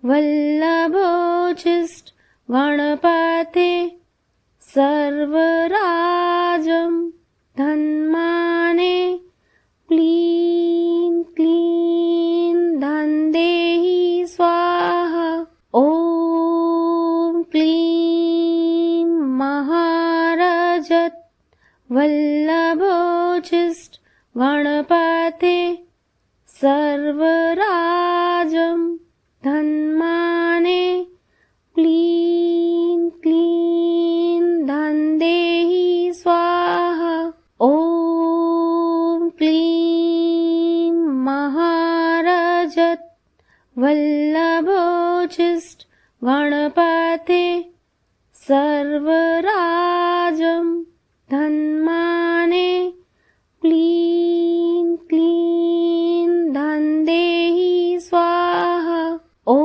वल्लभोचिष्ट गणपते सर्वराजं धन्माने क्लीं क्लीं धन्देहि स्वाहा। ॐ क्लीं महारजत वल्लभोचिष्ट गणपते सर्वराजं धन्माने क्लीं क्लीं धन्देहि स्वाहा। ॐ क्लीं महारजत वल्लभोचिष्ट गणपते सर्वराजं धन्माने क्लीं क्लीं धन्देहि स्वाहा। ॐ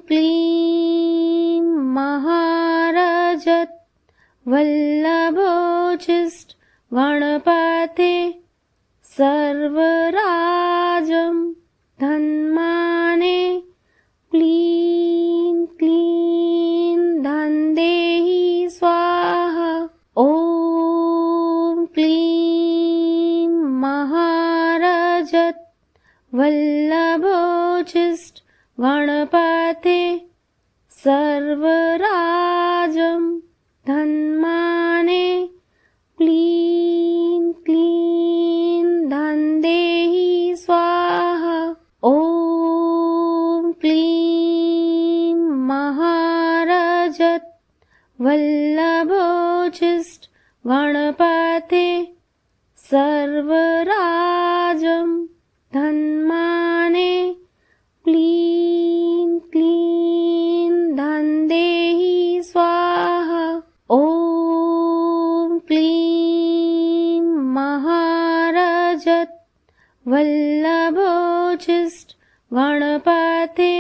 क्लीं महारजत वल्लभोचिष्ट गणपते सर्वराजं धन्माने क्लीं क्लीं धन्देहि स्वाहा। ॐ क्लीं महारजत वल्लभोचिष्ट गणपते सर्वराजं धन्माने क्लीं क्लीं धन्देहि स्वाहा। ॐ क्लीं महारजत वल्लभोचिष्ट गणपते सर्वराजं धन्माने क्लीं क्लीं धन्देहि स्वाहा। ॐ क्लीं महारजत वल्लभोचिष्ट गणपते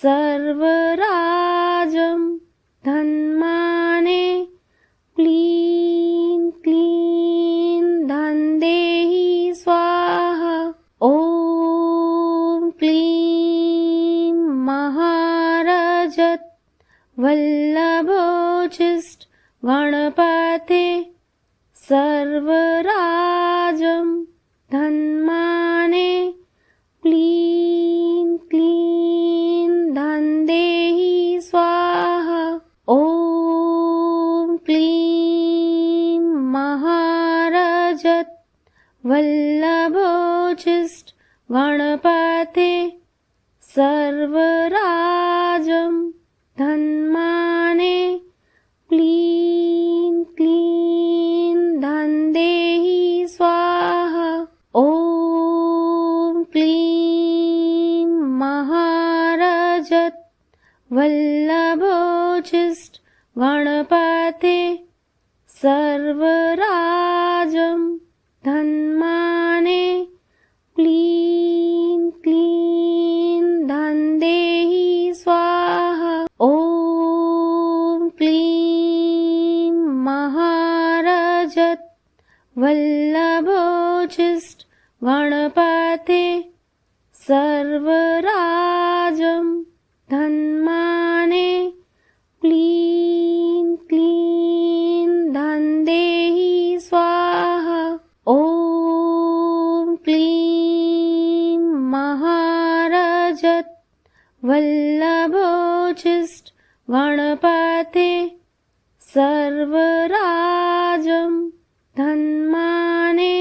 सर्वराजं धन्माने क्लीं क्लीं धन्देहि स्वाहा। ॐ क्लीं महारजत वल्लभोचिष्ट गणपते सर्वराजं धन्माने क्लीं क्लीं धन्देहि स्वाहा। ॐ क्लीं महारजत वल्लभोचिष्ट गणपते सर्वराजं धन्माने क्लीं क्लीं धन्देहि स्वाहा। ॐ क्लीं महारजत वल्लभोचिष्ट गणपते सर्वराजं धन्माने क्लीं क्लीं धन्देहि स्वाहा। ॐ क्लीं महारजत वल्लभोचिष्ट गणपते सर्वराजं धन्माने क्लीं क्लीं धन्देहि स्वाहा। ॐ क्लीं महारजत वल्लभोचिष्ट गणपते सर्वराजं धन्माने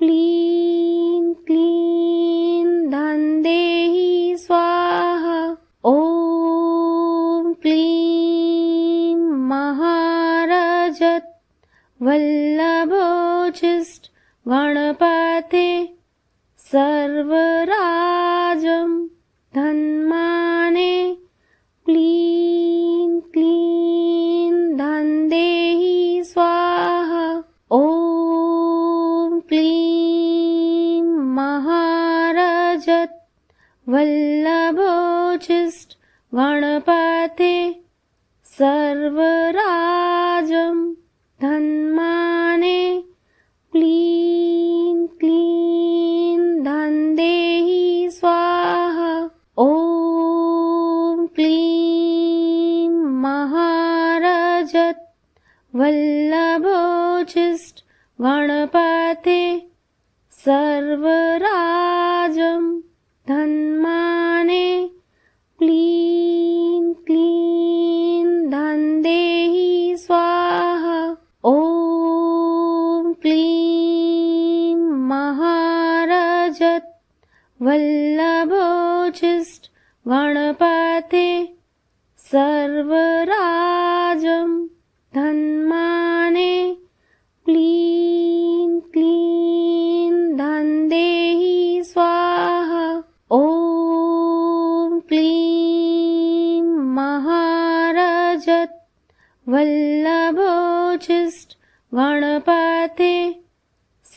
क्लीं क्लीं धन्देहि स्वाहा। ॐ क्लीं महारजत वल्लभोचिष्ट गणपते सर्वराजं धन्माने क्लीं क्लीं धन्देहि स्वाहा। ॐ क्लीं महारजत वल्लभोचिष्ट गणपते सर्वराजं धन्माने क्लीं क्लीं धन्देहि स्वाहा। ॐ वल्लभोचिष्ट गणपते सर्वराजं धन्माने क्लीं क्लीं धन्देहि स्वाहा। ॐ क्लीं महारजत वल्लभोचिष्ट गणपते सर्वराजं धन्माने क्लीं क्लीं धन्देहि स्वाहा। ॐ क्लीं महारजत वल्लभोचिष्ट गणपते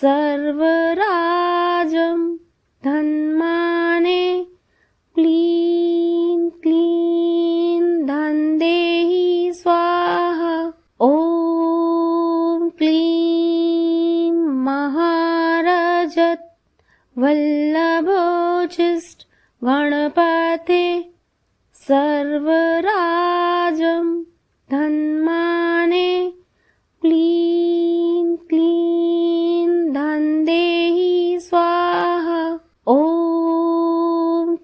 सर्वराजं धन्माने क्लीं क्लीं धन्देहि स्वाहा। ॐ क्लीं महारजत वल्लभोचिष्ट गणपते सर्वराजं धन्माने क्लीं क्लीं धन्देहि स्वाहा। ॐ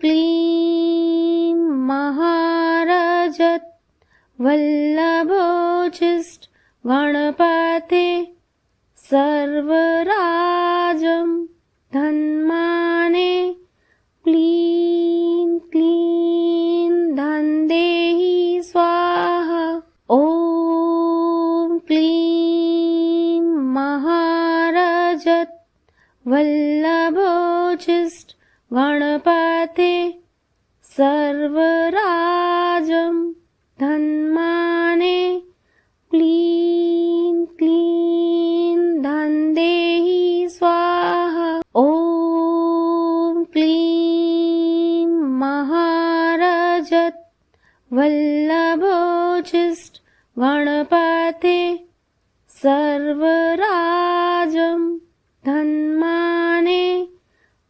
क्लीं महारजत वल्लभोचिष्ट गणपते सर्वराजं धन्माने क्लीं क्लीं धन्देहि स्वाहा। ॐ क्लीं महारजत वल्लभोचिष्ट गणपते सर्वराजं धन्माने क्लीं क्लीं धन्देहि स्वाहा। ॐ क्लीं महारजत वल्लभोचिष्ट गणपते सर्वराजं धन्माने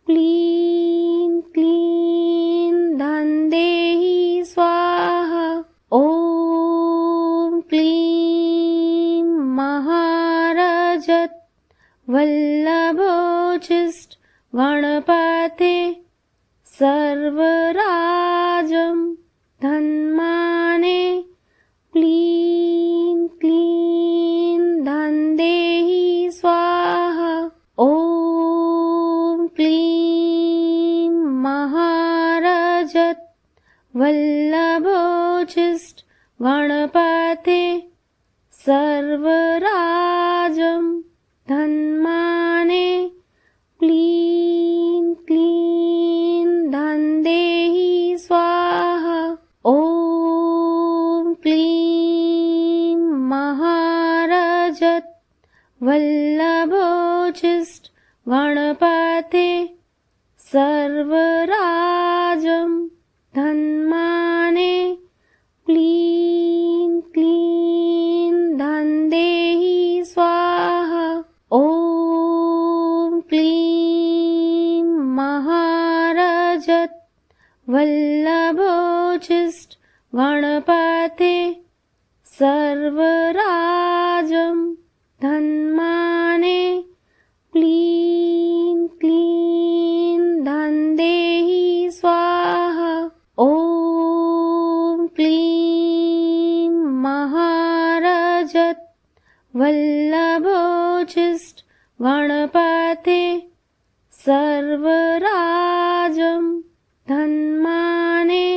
क्लीं क्लीं धन्देहि स्वाहा। ॐ क्लीं महारजत वल्लभोचिष्ट गणपते सर्वराजं धन्माने क्लीं क्लीं धन्देहि स्वाहा। ॐ क्लीं महारजत वल्लभोचिष्ट गणपते सर्वराजं धन्माने क्लीं क्लीं धन्देहि स्वाहा। ॐ क्लीं महारजत वल्लभोचिष्ट गणपते सर्वराजं धन्माने क्लीं क्लीं धन्देहि स्वाहा। ॐ क्लीं महारजत वल्लभोचिष्ट गणपते सर्वराजं धन्माने क्लीं क्लीं धन्देहि स्वाहा। ॐ क्लीं महारजत वल्लभोचिष्ट गणपते सर्वराजं धन्माने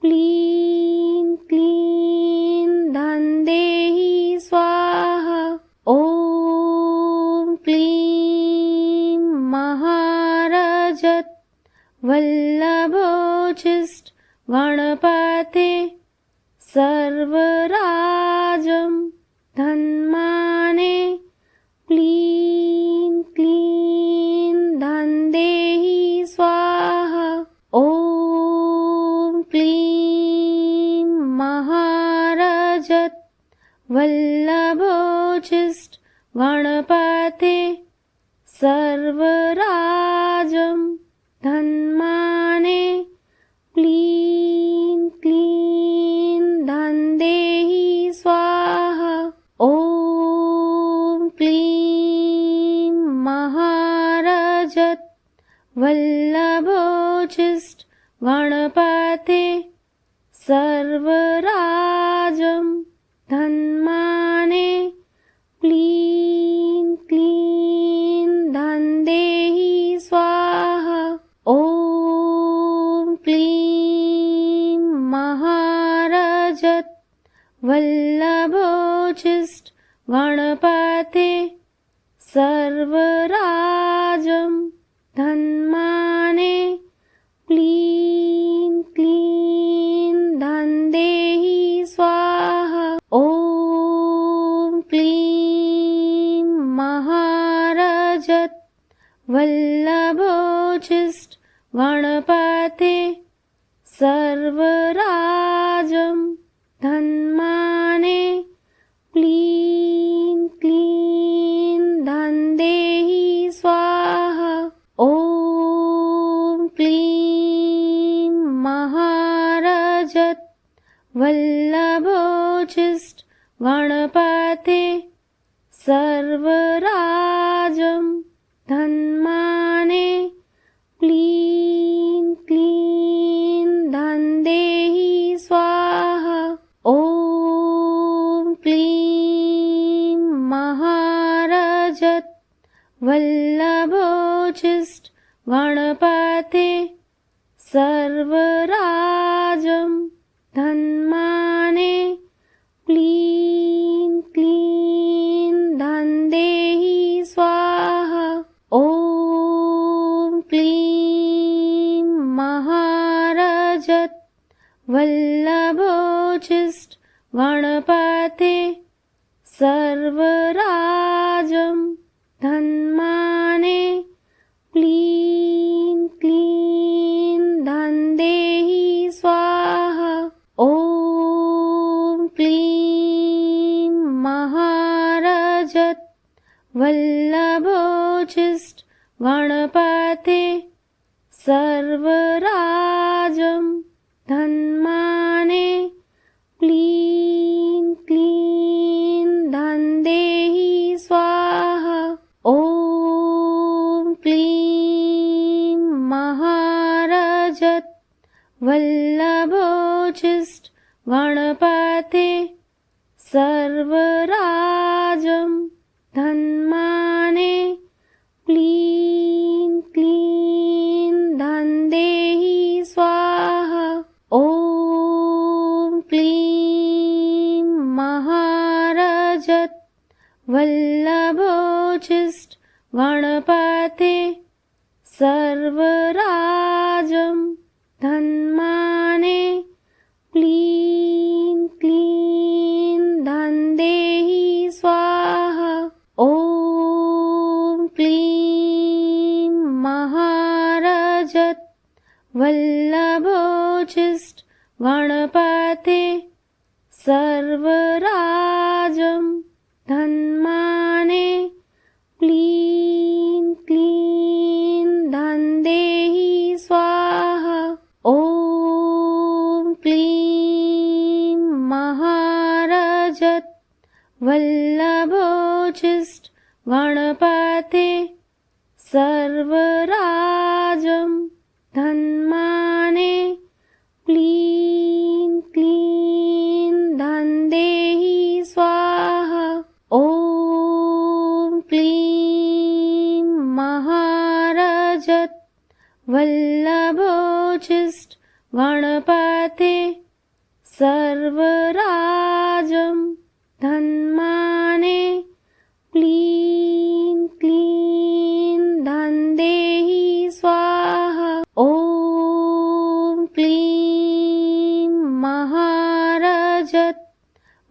क्लीं क्लीं धन्देहि स्वाहा। ॐ क्लीं महारजत वल्लभोचिष्ट गणपते सर्वराजं धन्माने क्लीं क्लीं धन्देहि स्वाहा। ॐ क्लीं महारजत वल्लभोचिष्ट गणपते सर्वराजं धन्माने क्लीं क्लीं धन्देहि स्वाहा। ॐ वल्लभोचिष्ट गणपते सर्वराजं धन्माने क्लीं क्लीं धन्देहि स्वाहा। ॐ क्लीं महारजत वल्लभोचिष्ट गणपते सर्वराजं धन्माने क्लीं क्लीं धन्देहि स्वाहा। ॐ क्लीं महारजत वल्लभोचिष्ट गणपते सर्वराजं धन्माने क्लीं क्लीं धन्देहि स्वाहा। ॐ क्लीं महारजत वल्लभोचिष्ट गणपते सर्वराजं धन्माने क्लीं क्लीं धन्देहि स्वाहा। ॐ क्लीं महारजत वल्लभोचिष्ट गणपते सर्वराजं धन्माने क्लीं क्लीं धन्देहि स्वाहा। ॐ क्लीं महारजत वल्लभोचिष्ट गणपते सर्वराजं धन्माने क्लीं क्लीं धन्देहि स्वाहा। ॐ क्लीं महारजत वल्लभोचिष्ट गणपते सर्वराजं धन्माने क्लीं क्लीं धन्देहि स्वाहा। ॐ क्लीं महारजत वल्लभोचिष्ट गणपते सर्वराजं धन्माने क्लीं क्लीं धन्देहि स्वाहा। ॐ क्लीं महारजत वल्लभोचिष्ट गणपते सर्वराजं धन्माने क्लीं क्लीं धन्देहि स्वाहा। ॐ क्लीं महारजत वल्लभोचिष्ट गणपते सर्वराजं धन्माने क्लीं क्लीं धन्देहि स्वाहा। ॐ क्लीं महारजत वल्लभोचिष्ट गणपते सर्वराजं धन्माने क्लीं क्लीं धन्देहि स्वाहा। ॐ क्लीं महारजत वल्लभोचिष्ट गणपते सर्वराजं धन्माने क्लीं क्लीं धन्देहि स्वाहा। ॐ क्लीं महारजत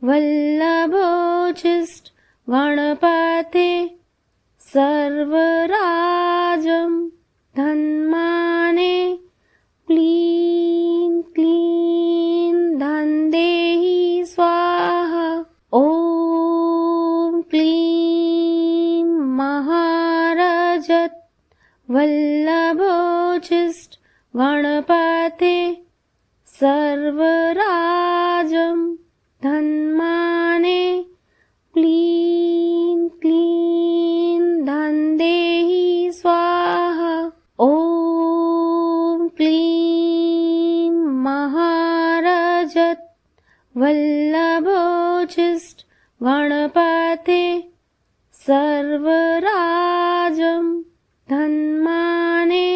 वल्लभोचिष्ट गणपते सर्वराजं धन्माने क्लीं क्लीं धन्देहि स्वाहा। ॐ क्लीं महारजत वल्लभोचिष्ट गणपते सर्वराजं धन्माने क्लीं क्लीं धन्देहि स्वाहा। ॐ वल्लभोचिष्ट गणपते सर्वराजं धन्माने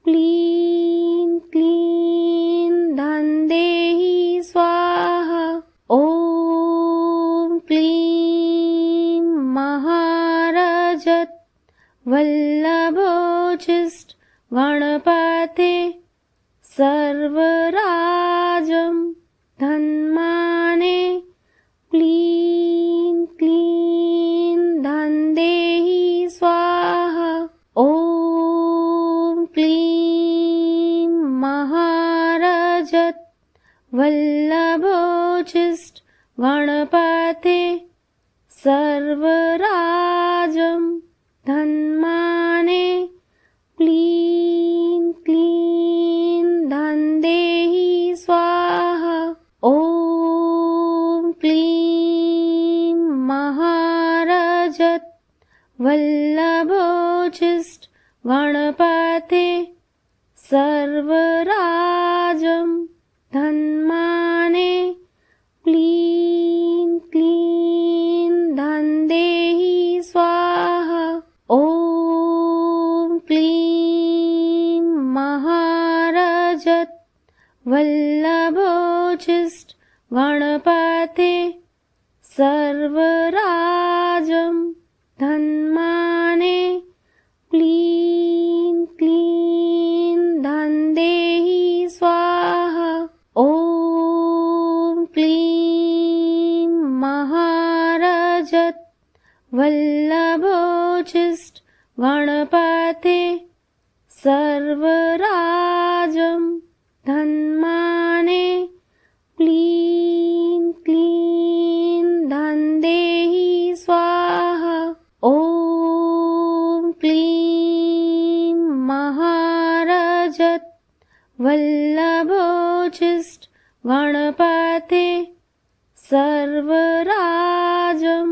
क्लीं क्लीं धन्देहि स्वाहा। ॐ क्लीं महारजत वल्लभोचिष्ट गणपते सर्वराजं धन्माने क्लीं क्लीं धन्देहि स्वाहा। ॐ क्लीं महारजत वल्लभोचिष्ट गणपते सर्वराजं धन्माने क्लीं क्लीं धन्देहि स्वाहा। ॐ क्लीं महारजत वल्लभोचिष्ट गणपते सर्वराजं धन्माने क्लीं क्लीं धन्देहि स्वाहा। ॐ क्लीं महारजत वल्लभोचिष्ट गणपते सर्वराजं धन्माने क्लीं क्लीं धन्देहि स्वाहा। ॐ क्लीं महारजत वल्लभोचिष्ट गणपते सर्वराजं धन्माने क्लीं क्लीं धन्देहि स्वाहा। ॐ क्लीं महारजत वल्लभोचिष्ट गणपते सर्वराजं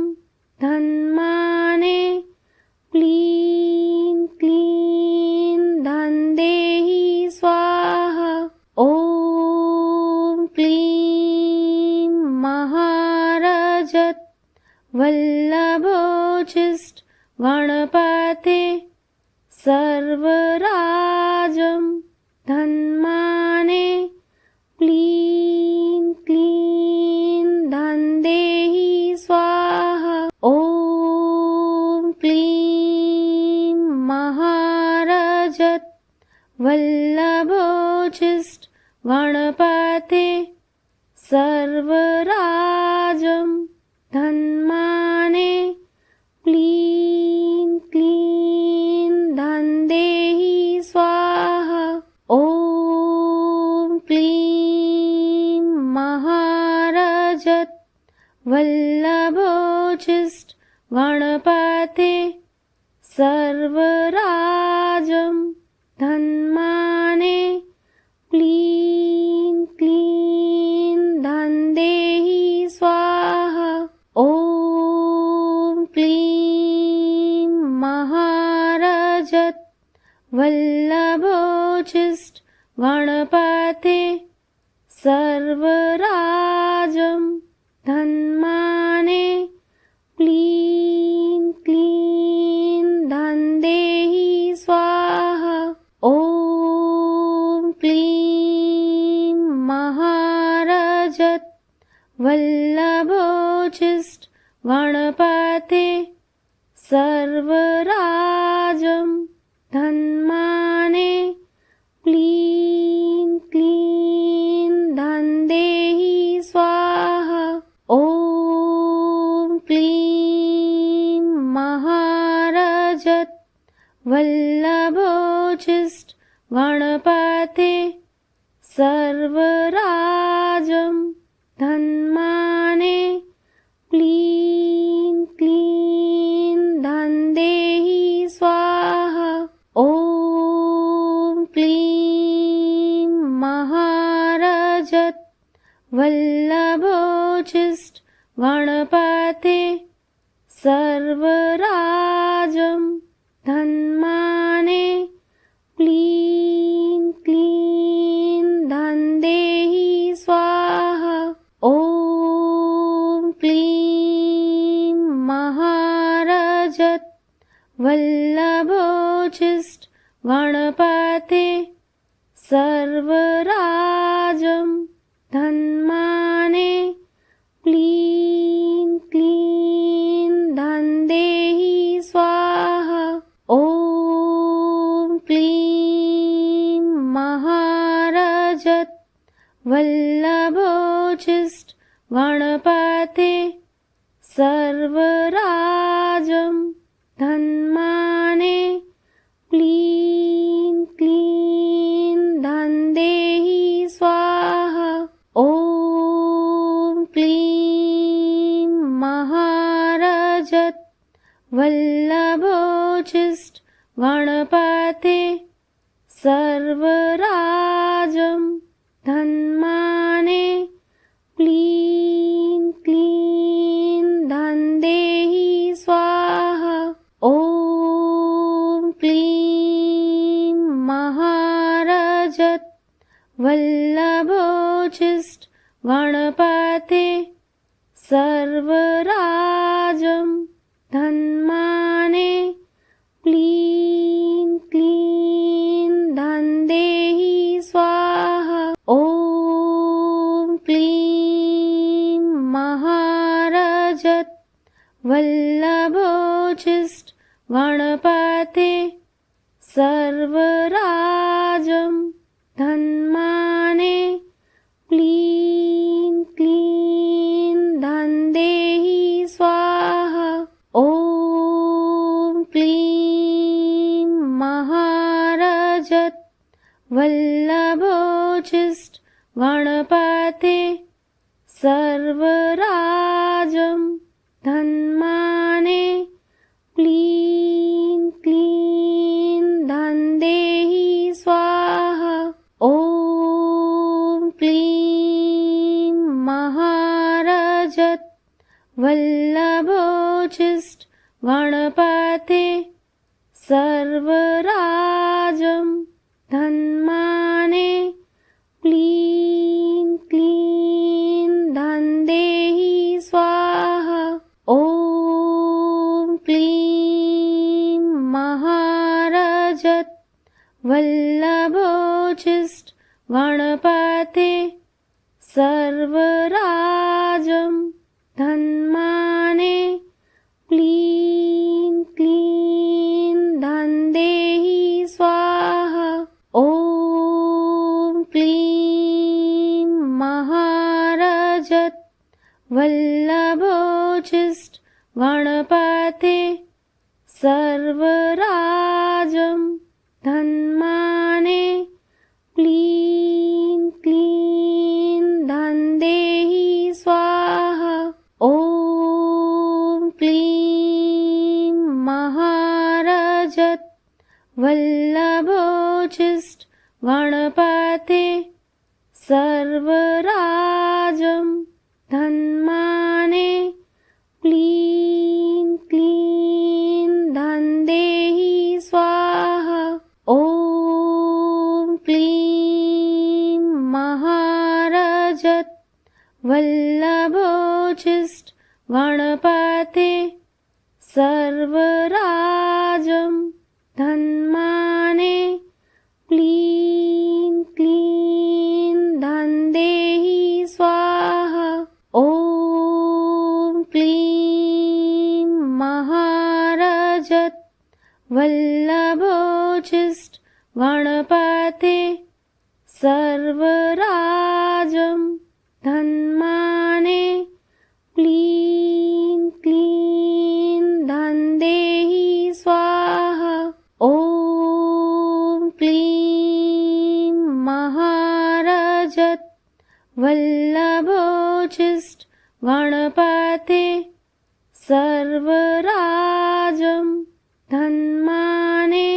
धन्माने क्लीं क्लीं धन्देहि स्वाहा। ॐ क्लीं महारजत वल्लभोचिष्ट गणपते सर्वराजं धन्माने क्लीं क्लीं धन्देहि स्वाहा। ॐ क्लीं महारजत वल्लभोचिष्ट गणपते सर्वराजं धन्माने क्लीं क्लीं धन्देहि स्वाहा। ॐ क्लीं महारजत वल्लभोचिष्ट गणपते सर्वराजं धन्माने क्लीं क्लीं धन्देहि स्वाहा। ॐ क्लीं महारजत वल्लभोचिष्ट गणपते सर्वराजं धन्माने क्लीं क्लीं धन्देहि स्वाहा। ॐ क्लीं महारजत वल्लभोचिष्ट गणपते सर्वराजं धन्माने क्लीं क्लीं धन्देहि स्वाहा। ॐ क्लीं महारजत वल्लभोचिष्ट गणपते सर्वराजं धन्माने क्लीं क्लीं धन्देहि स्वाहा। ॐ क्लीं महारजत वल्लभोचिष्ट गणपते सर्वराजं धन्माने क्लीं क्लीं धन्देहि स्वाहा। ॐ वल्लभोचिष्ट गणपते सर्वराजं धन्माने क्लीं क्लीं धन्देहि स्वाहा ॐ क्लीं महारजत वल्लभोचिष्ट गणपते सर्वराजं धन्माने क्लीं क्लीं धन्देहि स्वाहा ॐ क्लीं महारजत वल्लभोचिष्ट गणपते सर्वराजं धन्माने क्लीं क्लीं धन्देहि स्वाहा ॐ क्लीं महारजत वल्लभोचिष्ट गणपते सर्वराजं धन्माने क्लीं क्लीं धन्देहि स्वाहा ॐ क्लीं महारजत वल्लभोचिष्ट गणपते सर्वराजं धन्माने क्लीं क्लीं धन्देहि स्वाहा ॐ क्लीं महारजत वल्लभोचिष्ट गणपते सर्वराजं धन्माने क्लीं क्लीं धन्देहि स्वाहा ॐ क्लीं महारजत वल्लभोचिष्ट गणपते सर्वराजं धन्माने क्लीं क्लीं धन्देहि स्वाहा ॐ क्लीं महारजत वल्लभोचिष्ट गणपते सर्वराजं धन्माने क्लीं क्लीं धन्देहि स्वाहा ॐ क्लीं महारजत वल्लभोचिष्ट गणपते सर्वराजं धन्माने क्लीं क्लीं धन्देहि स्वाहा ॐ क्लीं महारजत वल्लभोचिष्ट गणपते सर्वराजं धन्माने क्लीं क्लीं धन्देहि स्वाहा ॐ क्लीं महारजत वल्लभोचिष्ट गणपते सर्वराजं धन्माने क्लीं क्लीं धन्देहि स्वाहा ॐ क्लीं महारजत वल्लभोचिष्ट गणपते सर्वराजं धन्माने क्लीं क्लीं धन्देहि स्वाहा ॐ क्लीं महारजत वल्लभोचिष्ट गणपते सर्वराजं धन्माने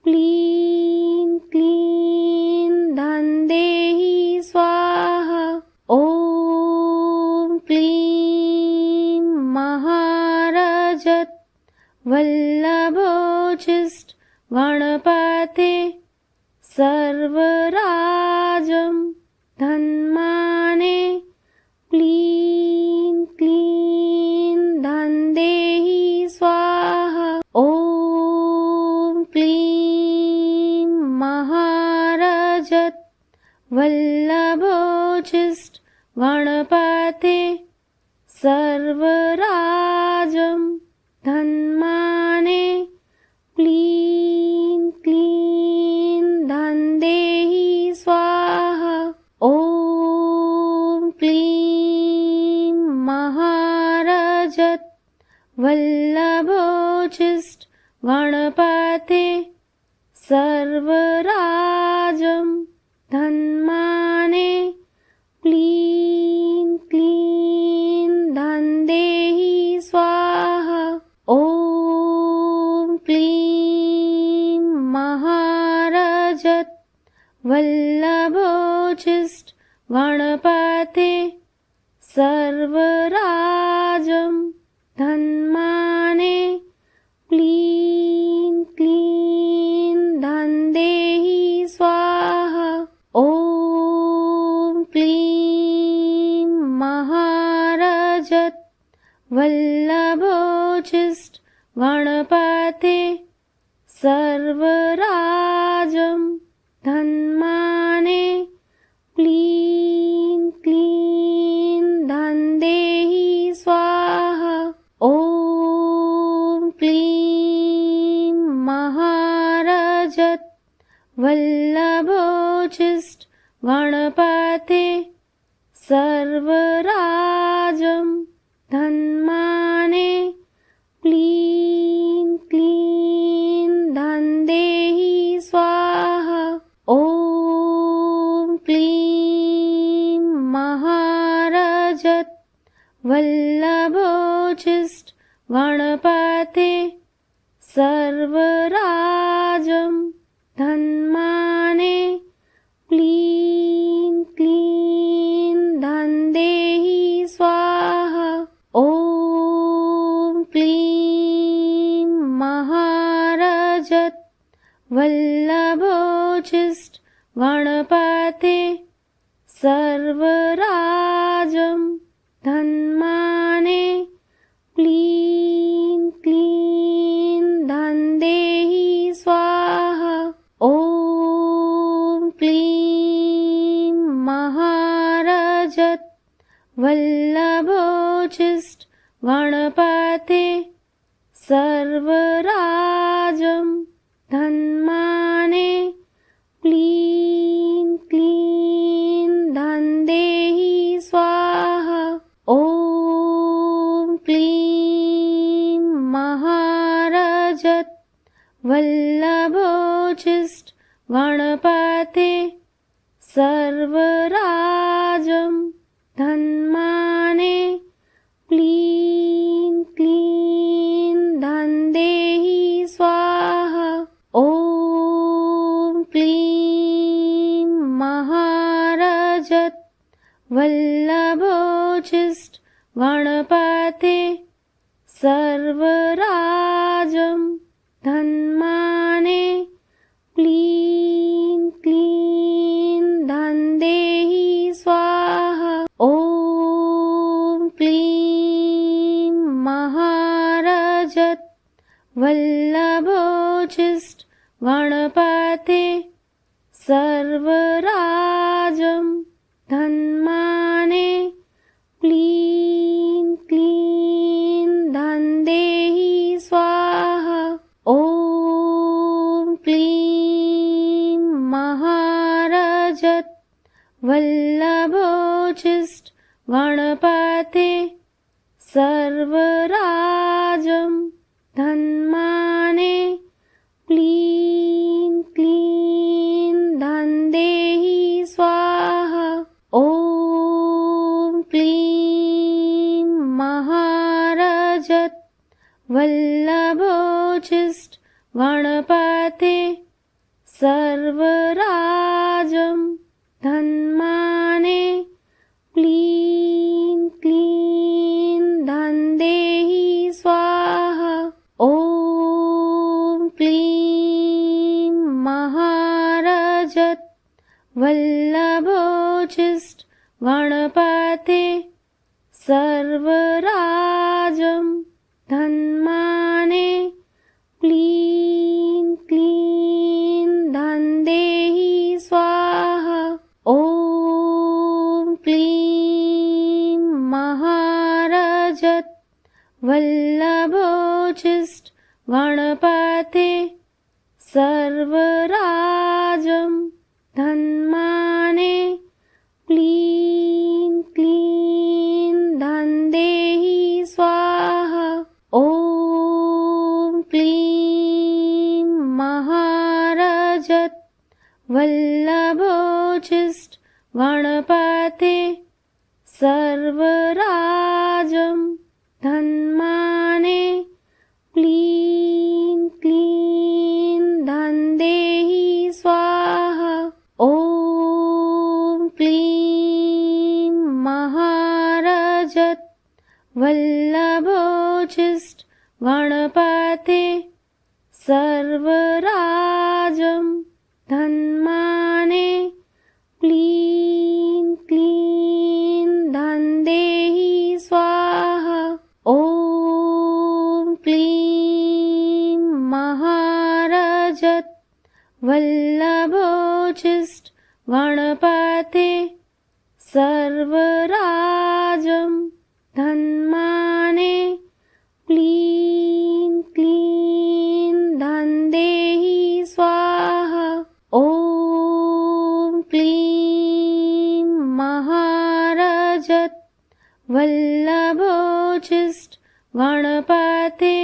क्लीं क्लीं धन्देहि स्वाहा ॐ क्लीं महारजत वल्लभोचिष्ट गणपते सर्वराजं धन्माने क्लीं क्लीं धन्देहि स्वाहा ॐ वल्लभोचिष्ट गणपते सर्वराजं धन्माने क्लीं क्लीं धन्देहि स्वाहा। ॐ क्लीं महारजत वल्लभोचिष्ट गणपते सर्वराजं धन्माने क्लीं क्लीं धन्देहि स्वाहा। ॐ क्लीं महारजत वल्लभोचिष्ट गणपते सर्वराजं धन्माने क्लीं क्लीं धन्देहि स्वाहा। ॐ क्लीं महारजत वल्लभोचिष्ट गणपते सर्वराजं धन्माने क्लीं क्लीं धन्देहि स्वाहा। ॐ क्लीं महारजत वल्लभोचिष्ट गणपते सर्वराजं धन्माने क्लीं क्लीं धन्देहि स्वाहा। ॐ क्लीं महारजत वल्लभोचिष्ट गणपते सर्वराजं धन्माने क्लीं क्लीं धन्देहि स्वाहा। ॐ क्लीं महारजत वल्लभोचिष्ट गणपते सर्वराजं धन्माने क्लीं क्लीं धन्देहि स्वाहा। ॐ क्लीं महारजत वल्लभोचिष्ट गणपते सर्वराजं धन्माने क्लीं क्लीं धन्देहि स्वाहा। ॐ क्लीं महारजत वल्लभोचिष्ट गणपते सर्वराजं धन्माने क्लीं क्लीं धन्देहि स्वाहा। ॐ क्लीं महारजत वल्लभोचिष्ट गणपते सर्वराजं धन्माने क्लीं क्लीं धन्देहि स्वाहा। ॐ क्लीं महारजत वल्लभोचिष्ट गणपते सर्वराजं धन्माने क्लीं क्लीं धन्देहि स्वाहा। ॐ क्लीं महारजत वल्लभोचिष्ट गणपते सर्वराजं धन्माने क्लीं क्लीं धन्देहि स्वाहा। ॐ क्लीं महारजत वल्लभोचिष्ट गणपते सर्वराजं धन्माने क्लीं क्लीं धन्देहि स्वाहा। ॐ क्लीं महारजत वल्लभोचिष्ट गणपते सर्वराजं धन्माने क्लीं क्लीं धन्देहि स्वाहा। ॐ वल्लभोचिष्ट गणपते सर्वराजं धन्माने क्लीं क्लीं धन्देहि स्वाहा। ॐ क्लीं महारजत वल्लभोचिष्ट गणपते सर्वराजं धन्माने क्लीं क्लीं धन्देहि स्वाहा। ॐ क्लीं महारजत वल्लभोचिष्ट गणपते सर्वराजं धन्माने क्लीं क्लीं धन्देहि स्वाहा। ॐ क्लीं महारजत वल्लभोचिष्ट गणपते सर्वराजं धन्माने क्लीं क्लीं धन्देहि स्वाहा। ॐ क्लीं महारजत वल्लभोचिष्ट गणपते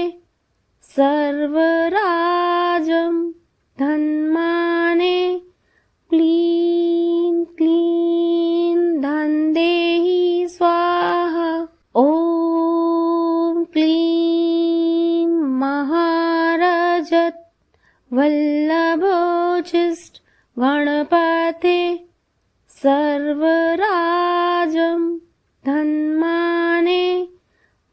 सर्वराजं धन्माने क्लीं क्लीं धन्देहि स्वाहा। ॐ क्लीं महारजत वल्लभोचिष्ट गणपते सर्वराजं धन्माने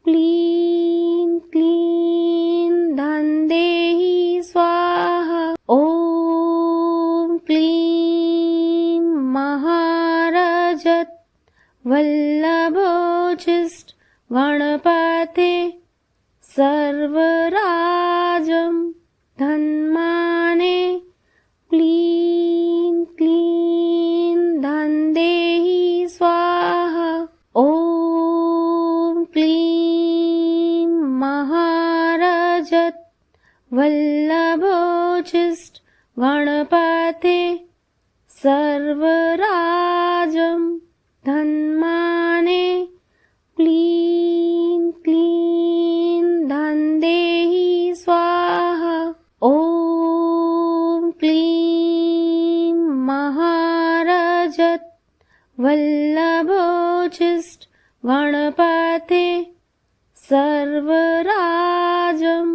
क्लीं क्लीं धन्देहि स्वाहा। ॐ क्लीं महारजत वल्लभोचिष्ट गणपते सर्वराजं धन्माने क्लीं क्लीं धन्देहि स्वाहा। ॐ क्लीं महारजत वल्लभोचिष्ट गणपते सर्वराजं धन्माने क्लीं क्लीं धन्देहि स्वाहा। ॐ क्लीं महारजत वल्लभोचिष्ट गणपते सर्वराजं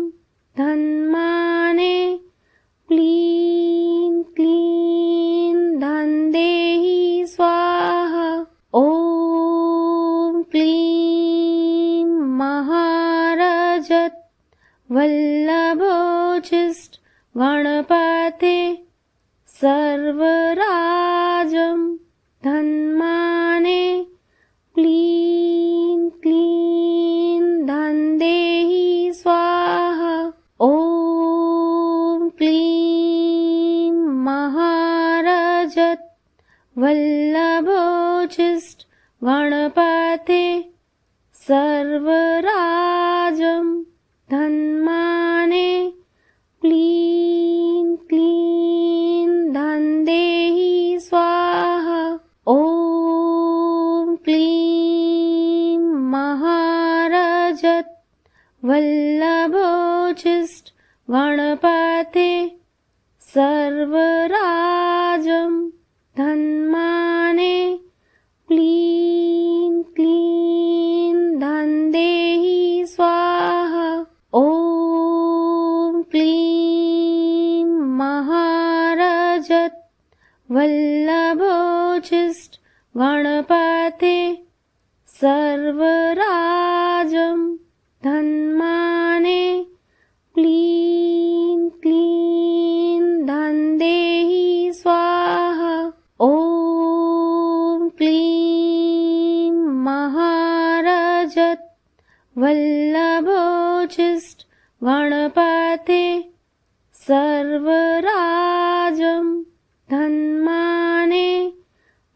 धन्माने क्लीं क्लीं धन्देहि स्वाहा। ॐ क्लीं महारजत वल्लभोचिष्ट गणपते सर्वराजं धन्माने क्लीं क्लीं धन्देहि स्वाहा। ॐ क्लीं महारजत वल्लभोचिष्ट गणपते सर्वराजं धन्माने क्लीं क्लीं धन्देहि स्वाहा। ॐ क्लीं महारजत वल्लभोचिष्ट गणपते सर्वराजं धन्माने क्लीं क्लीं धन्देहि स्वाहा। ॐ क्लीं महारजत वल्लभोचिष्ट गणपते सर्वराजं धन्माने क्लीं क्लीं धन्देहि स्वाहा। ॐ क्लीं महारजत वल्लभोचिष्ट गणपते सर्वराजं धन्माने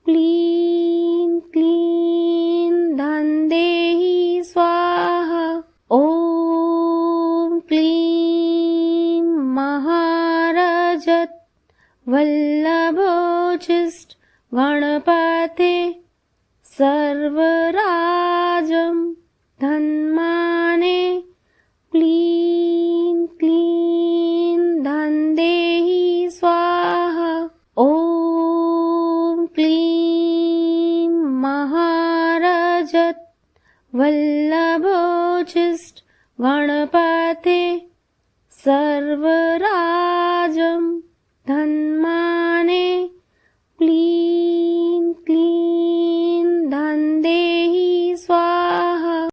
क्लीं क्लीं धन्देहि स्वाहा। ॐ महाराजत् वल्लभोचिष्ट गणपते सर्वराजं धन्माने क्लीं क्लीं धन्देहि स्वाहा। ॐ क्लीं महाराजत् वल्लभोचिष्ट गणपते सर्वराजं धन्माने